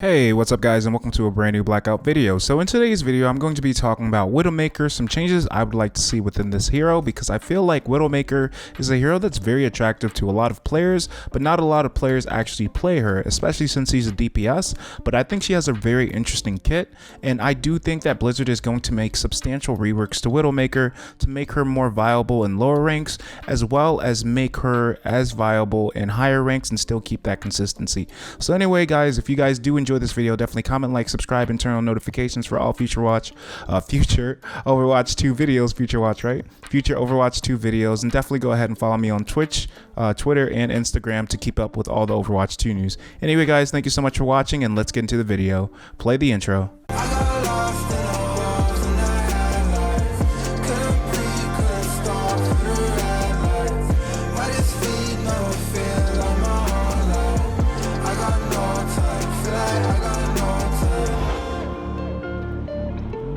Hey, what's up guys, and welcome to a brand new Blackout video. So in today's video, I'm going to be talking about Widowmaker, some changes I would like to see within this hero, because I feel like Widowmaker is a hero that's very attractive to a lot of players, but not a lot of players actually play her, especially since she's a DPS, but I think she has a very interesting kit, and I do think that Blizzard is going to make substantial reworks to Widowmaker to make her more viable in lower ranks, as well as make her as viable in higher ranks and still keep that consistency. So anyway guys, if you guys do enjoy this video, definitely comment, like, subscribe, and turn on notifications for all future Overwatch 2 videos, future Overwatch 2 videos, and definitely go ahead and follow me on Twitch, Twitter, and Instagram to keep up with all the Overwatch 2 news. Anyway guys, thank you so much for watching, and let's get into the video. Play the intro.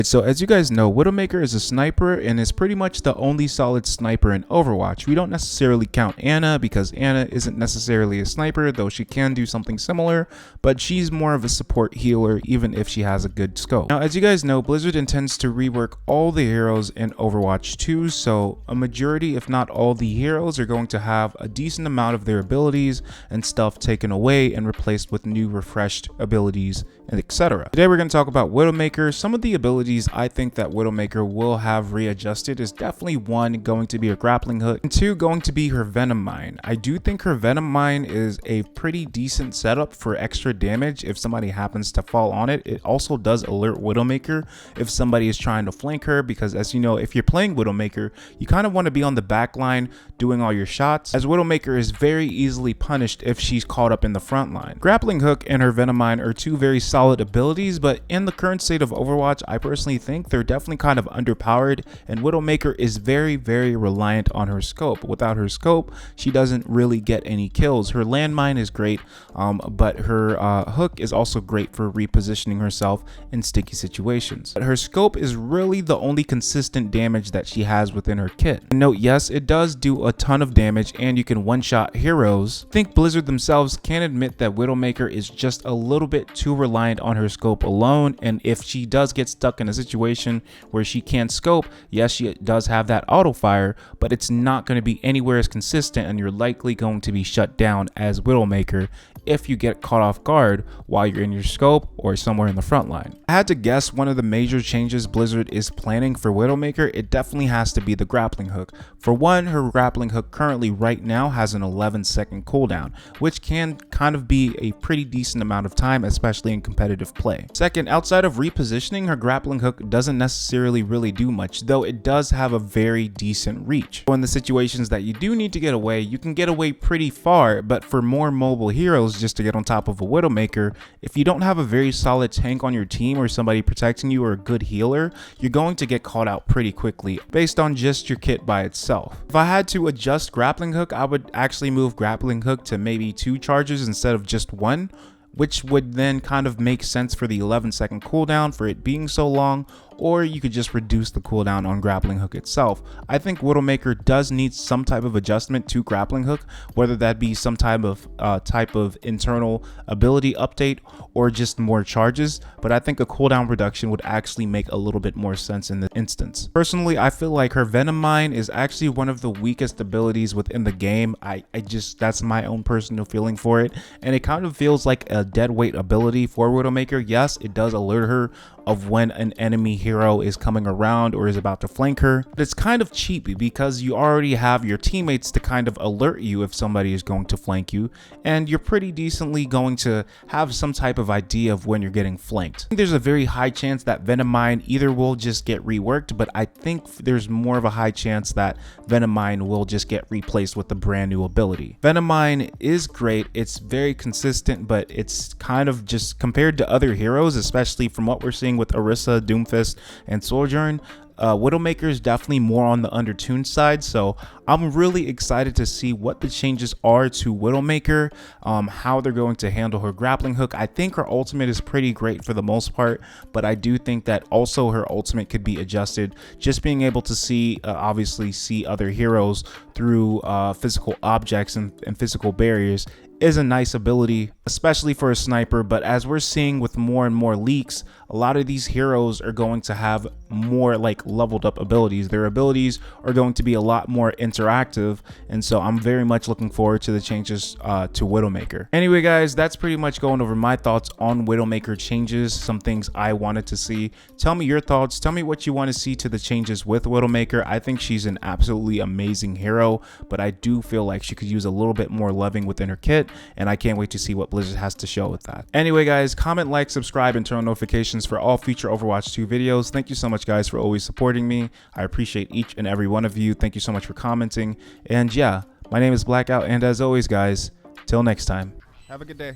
So as you guys know, Widowmaker is a sniper and is pretty much the only solid sniper in Overwatch. We don't necessarily count Anna because Anna isn't necessarily a sniper, though she can do something similar, but she's more of a support healer even if she has a good scope. Now as you guys know, Blizzard intends to rework all the heroes in Overwatch 2, so a majority if not all the heroes are going to have a decent amount of their abilities and stuff taken away and replaced with new refreshed abilities and etc. Today we're going to talk about Widowmaker. Some of the abilities I think that Widowmaker will have readjusted is definitely one, going to be her grappling hook, and two, going to be her Venom mine. I do think her Venom mine is a pretty decent setup for extra damage if somebody happens to fall on it. It also does alert Widowmaker if somebody is trying to flank her, because as you know, if you're playing Widowmaker, you kind of want to be on the back line doing all your shots, as Widowmaker is very easily punished if she's caught up in the front line. Grappling hook and her Venom mine are two very solid abilities, but in the current state of Overwatch, I personally think they're definitely kind of underpowered, and Widowmaker is very reliant on her scope. Without her scope, she doesn't really get any kills. Her landmine is great, but her hook is also great for repositioning herself in sticky situations. But her scope is really the only consistent damage that she has within her kit. And note, yes, it does do a ton of damage and you can one-shot heroes. I think Blizzard themselves can admit that Widowmaker is just a little bit too reliant on her scope alone, and if she does get stuck in a situation where she can't scope, yes, she does have that auto fire, but it's not going to be anywhere as consistent, and you're likely going to be shut down as Widowmaker if you get caught off guard while you're in your scope or somewhere in the front line. I had to guess one of the major changes Blizzard is planning for Widowmaker, it definitely has to be the grappling hook. For one, her grappling hook currently right now has an 11-second cooldown, which can kind of be a pretty decent amount of time, especially in competitive play. Second, outside of repositioning, her grappling hook doesn't necessarily really do much, though it does have a very decent reach. So in the situations that you do need to get away, you can get away pretty far, but for more mobile heroes, just to get on top of a Widowmaker, if you don't have a very solid tank on your team or somebody protecting you or a good healer, you're going to get caught out pretty quickly based on just your kit by itself. If I had to adjust grappling hook, I would actually move grappling hook to maybe 2 charges instead of just 1, which would then kind of make sense for the 11-second cooldown for it being so long, or you could just reduce the cooldown on grappling hook itself. I think Widowmaker does need some type of adjustment to grappling hook, whether that be some type of internal ability update or just more charges, but I think a cooldown reduction would actually make a little bit more sense in this instance. Personally, I feel like her Venom mine is actually one of the weakest abilities within the game. That's my own personal feeling for it, and it kind of feels like a dead weight ability for Widowmaker. Yes, it does alert her of when an enemy hero is coming around or is about to flank her, but it's kind of cheap because you already have your teammates to kind of alert you if somebody is going to flank you, and you're pretty decently going to have some type of idea of when you're getting flanked. I think there's a very high chance that Venom mine either will just get reworked, but I think there's more of a high chance that Venom mine will just get replaced with a brand new ability. Venom mine is great, it's very consistent, but it's kind of just compared to other heroes, especially from what we're seeing with Orisa, Doomfist, and Sojourn, Widowmaker is definitely more on the undertuned side, so I'm really excited to see what the changes are to Widowmaker, how they're going to handle her grappling hook. I think her ultimate is pretty great for the most part, but I do think that also her ultimate could be adjusted. Just being able to see, obviously see other heroes through physical objects and physical barriers is a nice ability, especially for a sniper. But as we're seeing with more and more leaks, a lot of these heroes are going to have more like leveled up abilities. Their abilities are going to be a lot more interactive, and so I'm very much looking forward to the changes to Widowmaker. Anyway guys, that's pretty much going over my thoughts on Widowmaker changes, some things I wanted to see. Tell me your thoughts, tell me what you want to see to the changes with Widowmaker. I think she's an absolutely amazing hero, but I do feel like she could use a little bit more loving within her kit, and I can't wait to see what Blizzard has to show with that. Anyway guys, comment, like, subscribe, and turn on notifications for all future Overwatch 2 videos. Thank you so much guys for always supporting me. I appreciate each and every one of you. Thank you so much for commenting. And yeah, my name is Blackout, and as always guys, till next time, have a good day.